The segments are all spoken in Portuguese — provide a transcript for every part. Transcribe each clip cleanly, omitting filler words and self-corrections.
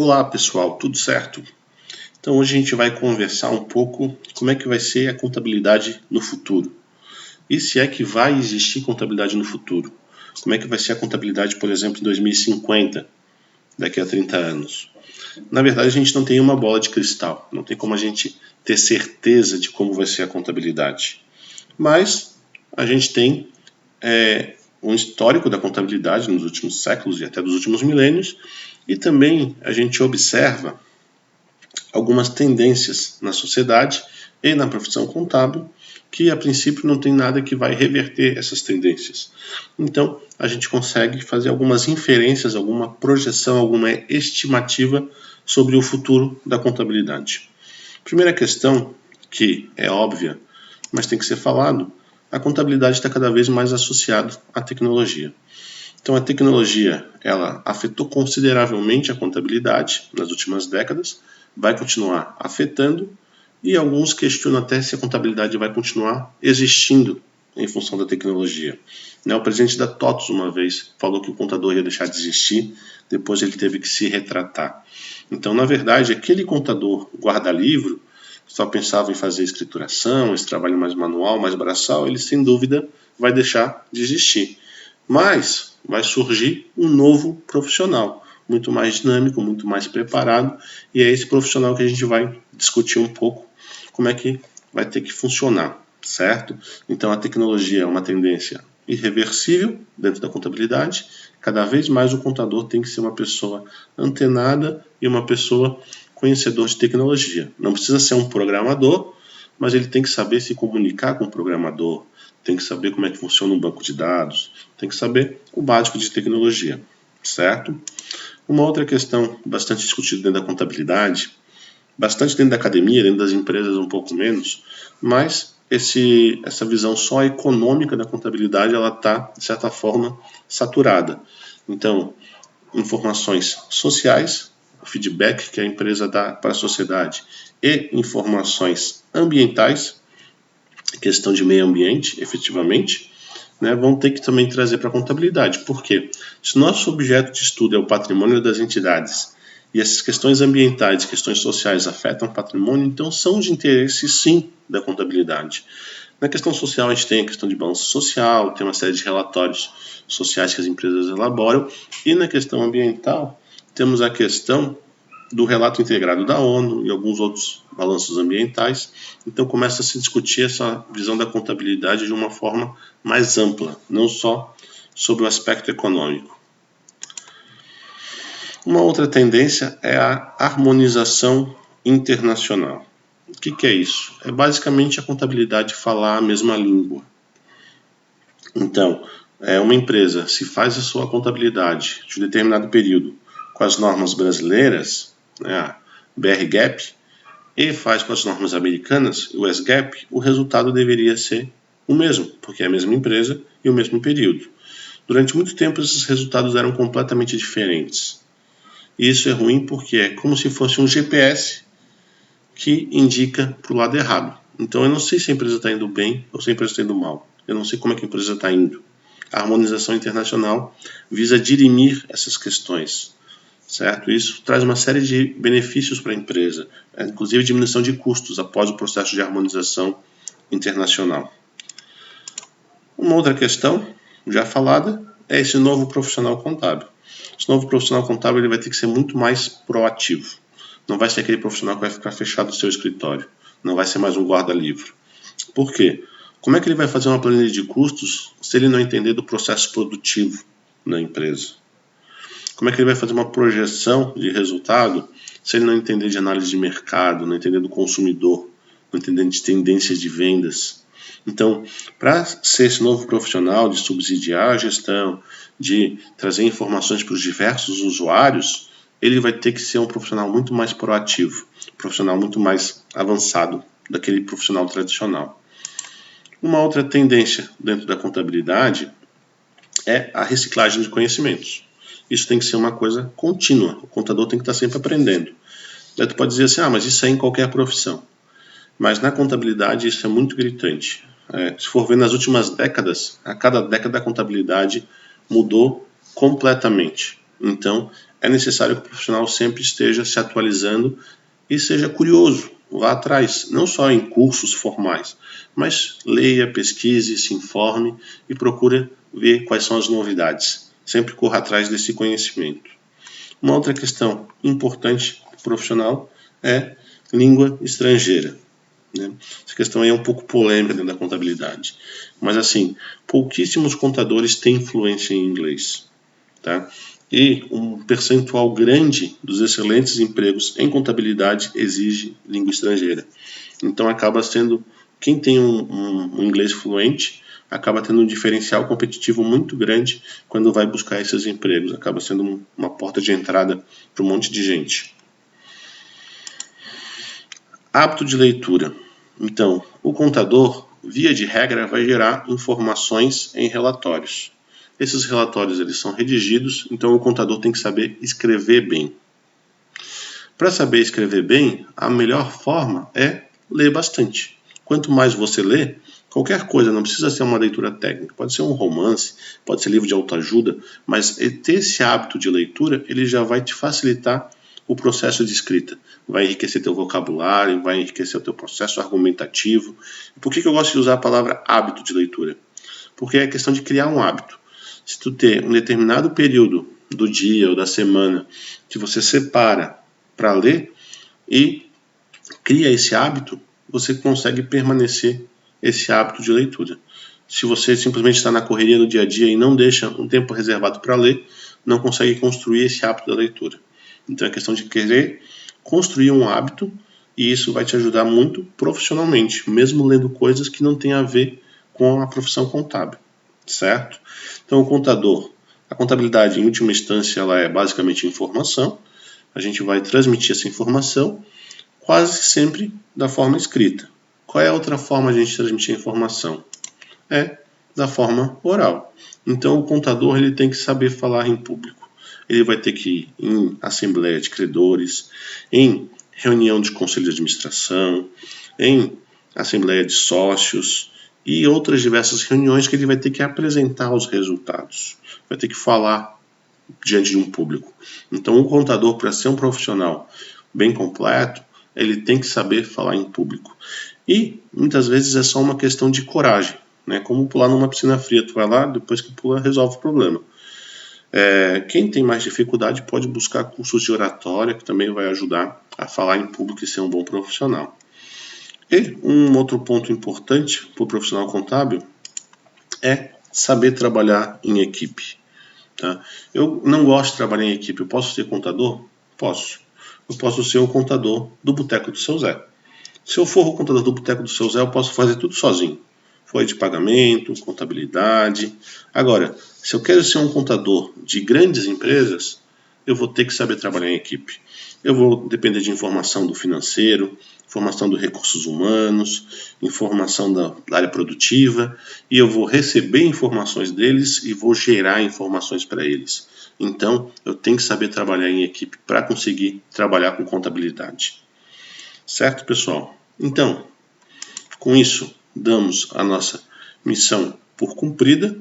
Olá pessoal, tudo certo? Então hoje a gente vai conversar um pouco como é que vai ser a contabilidade no futuro. E se é que vai existir contabilidade no futuro? Como é que vai ser a contabilidade, por exemplo, em 2050, daqui a 30 anos? Na verdade a gente não tem uma bola de cristal, não tem como a gente ter certeza de como vai ser a contabilidade. Mas a gente tem um histórico da contabilidade nos últimos séculos e até dos últimos milênios, e também a gente observa algumas tendências na sociedade e na profissão contábil que a princípio não tem nada que vai reverter essas tendências. Então a gente consegue fazer algumas inferências, alguma projeção, alguma estimativa sobre o futuro da contabilidade. Primeira questão, que é óbvia, mas tem que ser falado, a contabilidade está cada vez mais associada à tecnologia. Então a tecnologia ela afetou consideravelmente a contabilidade nas últimas décadas, vai continuar afetando e alguns questionam até se a contabilidade vai continuar existindo em função da tecnologia. O presidente da TOTUS uma vez falou que o contador ia deixar de existir, depois ele teve que se retratar. Então na verdade aquele contador guarda-livro só pensava em fazer escrituração, esse trabalho mais manual, mais braçal, ele sem dúvida vai deixar de existir. Mas vai surgir um novo profissional, muito mais dinâmico, muito mais preparado, e é esse profissional que a gente vai discutir um pouco como é que vai ter que funcionar, certo? Então a tecnologia é uma tendência irreversível dentro da contabilidade, cada vez mais o contador tem que ser uma pessoa antenada e uma pessoa conhecedor de tecnologia. Não precisa ser um programador, mas ele tem que saber se comunicar com o programador, tem que saber como é que funciona um banco de dados, tem que saber o básico de tecnologia, certo? Uma outra questão bastante discutida dentro da contabilidade, bastante dentro da academia, dentro das empresas um pouco menos, mas essa visão só econômica da contabilidade ela está, de certa forma, saturada. Então, informações sociais, o feedback que a empresa dá para a sociedade e informações ambientais, questão de meio ambiente, efetivamente, vão ter que também trazer para a contabilidade. Por quê? Se nosso objeto de estudo é o patrimônio das entidades e essas questões ambientais, questões sociais afetam o patrimônio, então são de interesse sim da contabilidade. Na questão social a gente tem a questão de balanço social, tem uma série de relatórios sociais que as empresas elaboram, e na questão ambiental temos a questão do relato integrado da ONU e alguns outros balanços ambientais. Então começa a se discutir essa visão da contabilidade de uma forma mais ampla, não só sobre o aspecto econômico. Uma outra tendência é a harmonização internacional. O que é isso? É basicamente a contabilidade falar a mesma língua. Então, uma empresa, se faz a sua contabilidade de um determinado período com as normas brasileiras, a BR-GAAP, e faz com as normas americanas, o US-GAAP, o resultado deveria ser o mesmo, porque é a mesma empresa e o mesmo período. Durante muito tempo, esses resultados eram completamente diferentes. E isso é ruim porque é como se fosse um GPS que indica para o lado errado. Então eu não sei se a empresa está indo bem ou se a empresa está indo mal. Eu não sei como é que a empresa está indo. A harmonização internacional visa dirimir essas questões, certo? Isso traz uma série de benefícios para a empresa, inclusive diminuição de custos após o processo de harmonização internacional. Uma outra questão, já falada, é esse novo profissional contábil. Esse novo profissional contábil ele vai ter que ser muito mais proativo. Não vai ser aquele profissional que vai ficar fechado no seu escritório. Não vai ser mais um guarda-livro. Por quê? Como é que ele vai fazer uma planilha de custos se ele não entender do processo produtivo na empresa? Como é que ele vai fazer uma projeção de resultado se ele não entender de análise de mercado, não entender do consumidor, não entender de tendências de vendas? Então, para ser esse novo profissional de subsidiar a gestão, de trazer informações para os diversos usuários, ele vai ter que ser um profissional muito mais proativo, um profissional muito mais avançado daquele profissional tradicional. Uma outra tendência dentro da contabilidade é a reciclagem de conhecimentos. Isso tem que ser uma coisa contínua, o contador tem que estar sempre aprendendo. Daí tu pode dizer assim, mas isso é em qualquer profissão. Mas na contabilidade isso é muito gritante. Se for ver nas últimas décadas, a cada década a contabilidade mudou completamente. Então, é necessário que o profissional sempre esteja se atualizando e seja curioso, vá atrás, não só em cursos formais, mas leia, pesquise, se informe e procure ver quais são as novidades. Sempre corra atrás desse conhecimento. Uma outra questão importante para o profissional é língua estrangeira. Essa questão aí é um pouco polêmica dentro da contabilidade. Mas assim, pouquíssimos contadores têm fluência em inglês. Tá? E um percentual grande dos excelentes empregos em contabilidade exige língua estrangeira. Então acaba sendo, quem tem um inglês fluente, acaba tendo um diferencial competitivo muito grande quando vai buscar esses empregos. Acaba sendo uma porta de entrada para um monte de gente. Hábito de leitura. Então, o contador, via de regra, vai gerar informações em relatórios. Esses relatórios eles são redigidos, então o contador tem que saber escrever bem. Para saber escrever bem, a melhor forma é ler bastante. Quanto mais você lê, qualquer coisa, não precisa ser uma leitura técnica, pode ser um romance, pode ser livro de autoajuda, mas ter esse hábito de leitura, ele já vai te facilitar o processo de escrita. Vai enriquecer teu vocabulário, vai enriquecer o teu processo argumentativo. Por que eu gosto de usar a palavra hábito de leitura? Porque é questão de criar um hábito. Se tu ter um determinado período do dia ou da semana que você separa para ler e cria esse hábito, você consegue permanecer esse hábito de leitura. Se você simplesmente está na correria do dia a dia e não deixa um tempo reservado para ler, não consegue construir esse hábito da leitura. Então é questão de querer construir um hábito e isso vai te ajudar muito profissionalmente, mesmo lendo coisas que não têm a ver com a profissão contábil, certo? Então o contador, a contabilidade em última instância ela é basicamente informação, a gente vai transmitir essa informação quase sempre da forma escrita. Qual é a outra forma de a gente transmitir a informação? É da forma oral. Então o contador ele tem que saber falar em público. Ele vai ter que ir em assembleia de credores, em reunião de conselho de administração, em assembleia de sócios e outras diversas reuniões que ele vai ter que apresentar os resultados. Vai ter que falar diante de um público. Então o contador, para ser um profissional bem completo, ele tem que saber falar em público. E muitas vezes é só uma questão de coragem, né? Como pular numa piscina fria, tu vai lá, depois que pula, resolve o problema. Quem tem mais dificuldade pode buscar cursos de oratória, que também vai ajudar a falar em público e ser um bom profissional. E um outro ponto importante para o profissional contábil é saber trabalhar em equipe. Tá? Eu não gosto de trabalhar em equipe. Eu posso ser contador? Posso. Eu posso ser o contador do Boteco do Seu Zé. Se eu for o contador do Boteco do Seu Zé, eu posso fazer tudo sozinho. Folha de pagamento, contabilidade. Agora, se eu quero ser um contador de grandes empresas, eu vou ter que saber trabalhar em equipe. Eu vou depender de informação do financeiro, informação dos recursos humanos, informação da área produtiva, e eu vou receber informações deles e vou gerar informações para eles. Então, eu tenho que saber trabalhar em equipe para conseguir trabalhar com contabilidade. Certo, pessoal? Então, com isso, damos a nossa missão por cumprida.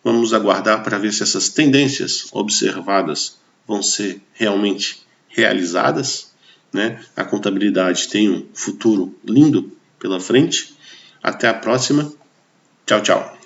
Vamos aguardar para ver se essas tendências observadas vão ser realmente realizadas, né? A contabilidade tem um futuro lindo pela frente. Até a próxima. Tchau, tchau.